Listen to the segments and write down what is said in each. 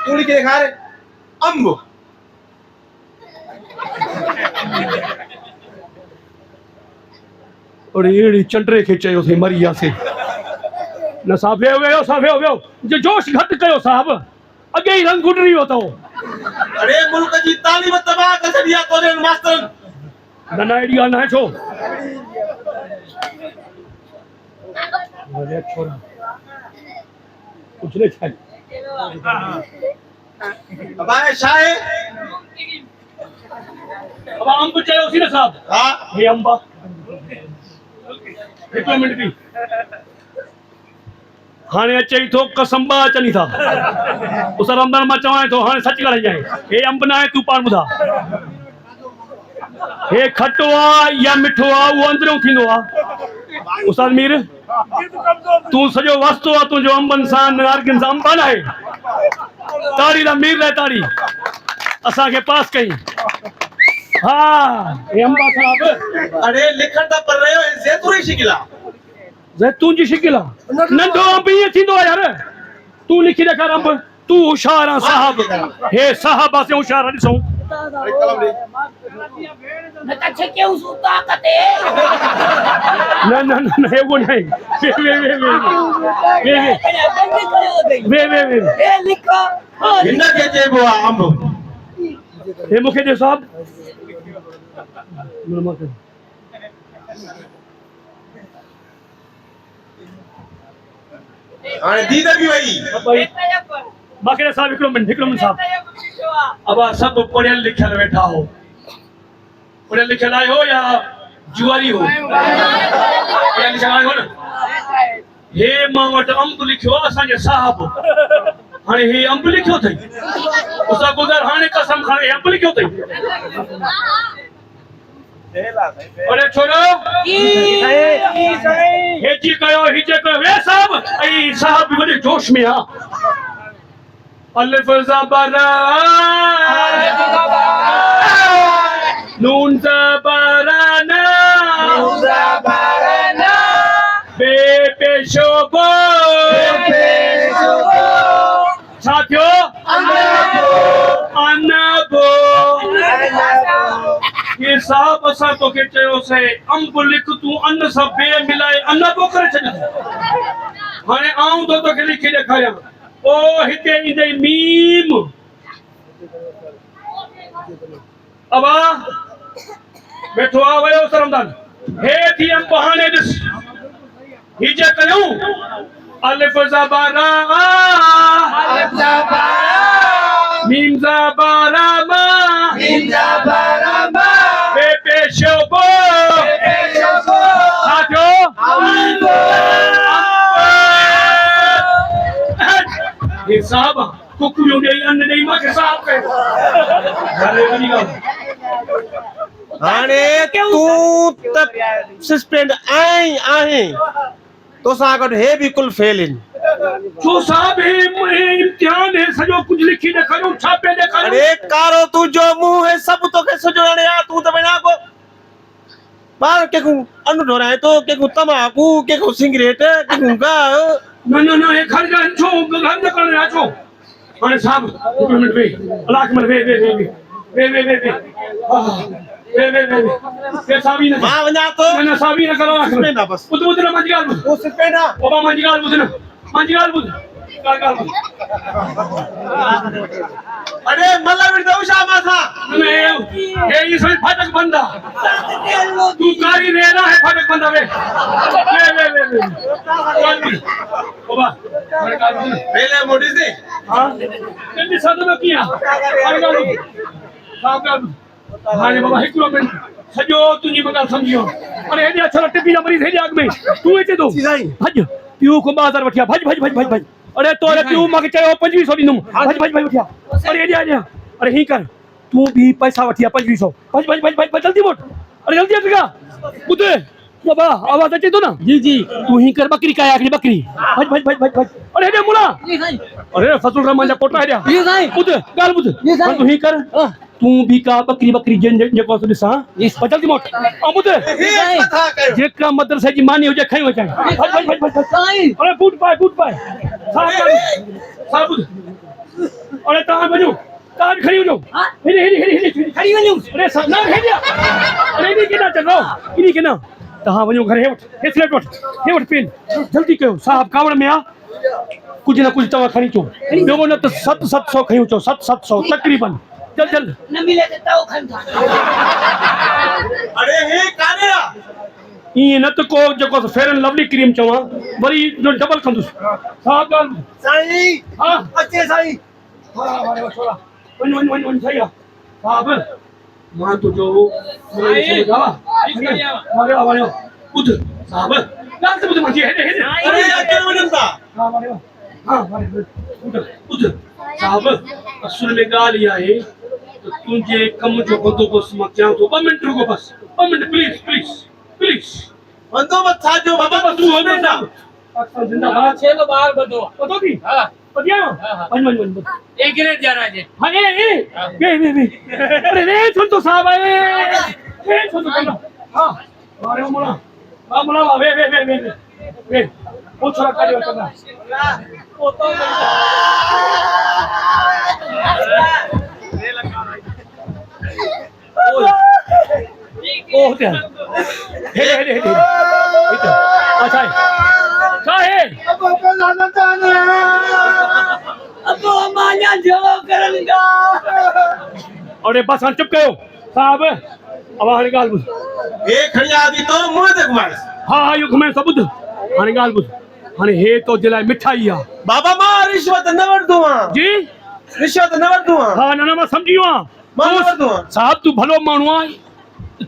तू लिखी दिखा रे अंब और ये चंडरे खे चयो थे मरी वियासीं न साहब वियो जो जोश घटि कयो साहब अॻे ई रंग गुडरी वियो अथव अरे मुल्क जी तालीम तबाह करे छॾी आहे तोरे मास्तरनि न न अहिड़ी ॻाल्हि न आहे छो अरे छोरा कुझु न छा अब आहे छा आहे अब अंब चयोसीं न साहब हा हे अंब हिकिड़ो मिंट बि हाणे अचई थो कसम ॿ अचनि था उस रमदान मां चवां थो हाणे सच ॻाल्हाइजांइ हे अंब न आहे तूं पाण ॿुधा हे खटो आहे या मिठो आहे उहो अंदरियों थींदो आहे उस्ताद मीर तूं सॼो वस्तो आहे तुंहिंजो अंबनि सां नारगिन सां अंब न आहे ताड़ी दा मीर लाइ ताड़ी असांखे पास कई हा हे अंबा साहब अरे लिखण त पर रहियो ज़ैतूनी शिकिल आहे ज़ैतून जी शिकिल आहे नंढो अंब ईअं थींदो आहे यार तूं लिखी ॾेखार अंब तूं होशियार आहे साहब हे साहब आहे होशियार आहे ॾिसूं अरे कलम ॾे न त छिके उसूता कते न न न हे वो नहीं वे ए लिखो हिन खे चइबो आहे अंब हे मूंखे ॾे साहब हाणे दीद बि वई मूंखे ॾे साहब हिकिड़ो मिंट साहब अब सब पढ़ियल लिखियल वेठा हो पढ़ियल लिखियल आयो या जुआरी हो पढ़ियल लिखियल आयो न हे मां वटि अंब लिखियो असांजे साहब हाणे हे अंब लिखियो अथई उसा गुज़र हाणे कसम खणे अंब लिखियो अथई अरे छोरो हे जी कयो हिजे कयो वे साहब ऐं साहब बि वॾे जोश में आहे अलिफ ज़बर नून ज़बर ना बे पेशो बो छा थियो अनबो ये साहब असां तोखे चयोसीं अंब लिख तूं अन सां बे मिलाए अनबो करे छॾियो हाणे आऊं तो तोखे लिखी ॾेखारियां ओ हिते ईंदे मीम अबा वेठो आ वयो सरमदान हे थी अंब हाणे ॾिस हिजे कयूं अलिफ ज़बरा मीम ज़बरा मा बे पेशो बो साथियो ये साहब कुकुरियों ने अन्न नहीं मां के साहब के अरे बनी गा हाणे तूं त सस्पेंड आहे तो सां गॾु हे बिल्कुलु फेल आहिनि जो साहब हे इम्तिहान है सॼो कुझु लिखी ॾेखारियो छापे ॾेखारियो अरे कारो तुंहिंजो मुंहुं है सभु तोखे सॼो हाणे यार तूं त बिना को ॿार कंहिंखूं अनु ढोराए थो कंहिंखूं तंबाकू कंहिंखूं सिगरेट कंहिंखूं गाह न न न हे घर जा छो घर न करण अचो हाणे साहब हिकु मिनट वे अलाह के वे के साबी न मां वञा थो न साबी न करो सस्पेंड आहे बस ॿुध न मुंहिंजी ॻाल्हि वो सस्पेंड आहे बाबा मुंहिंजी ॻाल्हि ॿुध न मुंहिंजी ॻाल्हि ॿुध अरे मला विड़दो छा माथा हे ये सभी फाटक बंदा तू कारी रहना है फाटक बंदा वे बाबा पहले मोटी से हां जल्दी साधु में किया हाणे बाबा हिकिड़ो मिंट सॼो तुंहिंजी मॻाल्हि सम्झियो अरे हेॾे अछर टिपी जा मरीज़ हेॾे अॻ में तूं अचे थो भॼ पियो को 2000 वठिया भॼ अरे तोरे पियो मूंखे चयो 2500 ॾींदुमि भॼ वठिया अरे हेॾे आ अरे हीअं कर तूं बि पैसा वठिया 2500 भॼ जल्दी मोट अरे जल्दी अचिगा ॿुध बाबा आवाज़ अचे थो न जी जी तूं हीअं कर बकरी काया हिकिड़ी बकरी भॼ अरे हेॾे मुला अरे फसुल रहमान जा पोटा हेॾा ॿुध ॻाल्हि ॿुध तूं हीअं कर तूं भी का बकरी जेको ॾिसां जल्दी मोट ऐं ॿुध जेका मदरसे जी मानी हुजे खई वचां अरे फूट पाए छा ॿुध अरे तव्हां वञो तव्हां बि खणी वञो हाँ? हेॾे खड़ी वञूं अरे न हेॾे अरे इन्ही केॾा चङो इन्ही के न तव्हां वञो घर हे वटि स्लेट वटि हे वटि पेन जल्दी कयो साहब कावड़ में आहे कुझु न कुझु तव्हां खणी अचो ॿियो न त 700 खणी अचो 700 तक़रीबन जल्द जल्द न मिले त तव खन था अरे हे काने ईअं न त को जेको फेयर एंड लवली क्रीम चवां वरी जो डबल कंदुसि साहब ॻाल्हि साईं हा अचे साईं वञ सही आहे साहब मां तुंहिंजो वञो ॿुध साहब ॻाल्हि त ॿुध मुंहिंजी हेॾे अरे अचे वञनि था ॿुध साहब असुल में ॻाल्हि इहा आहे त तुंहिंजे कम जो बंदोबस्तु मां कयां थो 2 मिंट रुको बस 2 मिंट प्लीज बंदोबस्त छा जो बाबा तूं वञो ना पाकिस्तान जिंदाबाद छेलो बाहर बदो पतो थी हां पतिया वञ एक ग्रेड जा राजे हाँ वे अरे रे सुन तो साहब वे सुन तो हाँ मारे मोला वे वो छोरा काटे करना ओ होते हैं हे अच्छा है अब माया जो करेंगा अरे बस हाणे चुप कयो साहब अब हाणे ॻाल्हि ॿुध हे खणी आदी तो मुंह ते घुमाइस हा इहो घुमाए सभु ॿुध हाणे ॻाल्हि ॿुध हाणे हे तो जे लाइ मिठाई आहे बाबा मां रिश्वत न वठदो आं जी रिश्वत न वठदो आं हा न मां सम्झी वियो आहियां मां न वठदो आं साहब तू भलो माण्हू आहे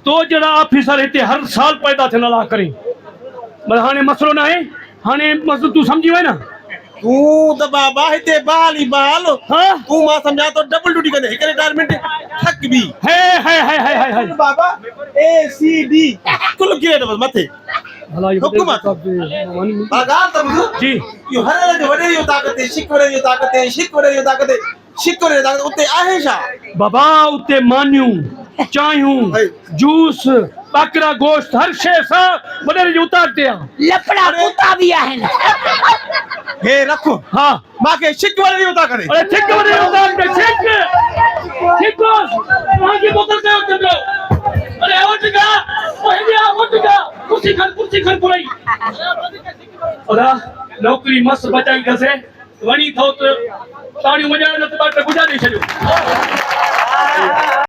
तो जहिड़ा ऑफिसर हिते हर साल पैदा थियण लाइ करे पर हाणे मसलो न आहे हाणे मसलो तू सम्झी वए न तू त बाबा हिते बाल ई बाल हाँ तू मां समझा तो डबल ड्यूटी कंदे हिक रिटायरमेंट थक बि है बाबा ए सी डी कुल गिरेड बस मथे भला ये हुकूमत। बागार त बुझो जी यो हर जो वडे यो ताकत है शिकवरे जो ताकत है शिकवरे जो ताकत है शिकवरे जो ताकत उते आहे छा बाबा उते मानियूं चायूं जूस बकरा गोश्त हर शइ सां वॾे जो उतारते आहे लफड़ा कुत्ता भी आहिनि हे रखो हा माके शिकवरे जो ताकत है अरे ठीक वॾे उतारते ठीक वहां बोतल कयो चंद्रो अरे उठ गा उठ गा कुर्सी खन पुरई ओदा नौकरी मस्त बचाई दसे वणी थो त ताड़ियूं वॼाइण न त ॿ टे गुज़ारे छॾियो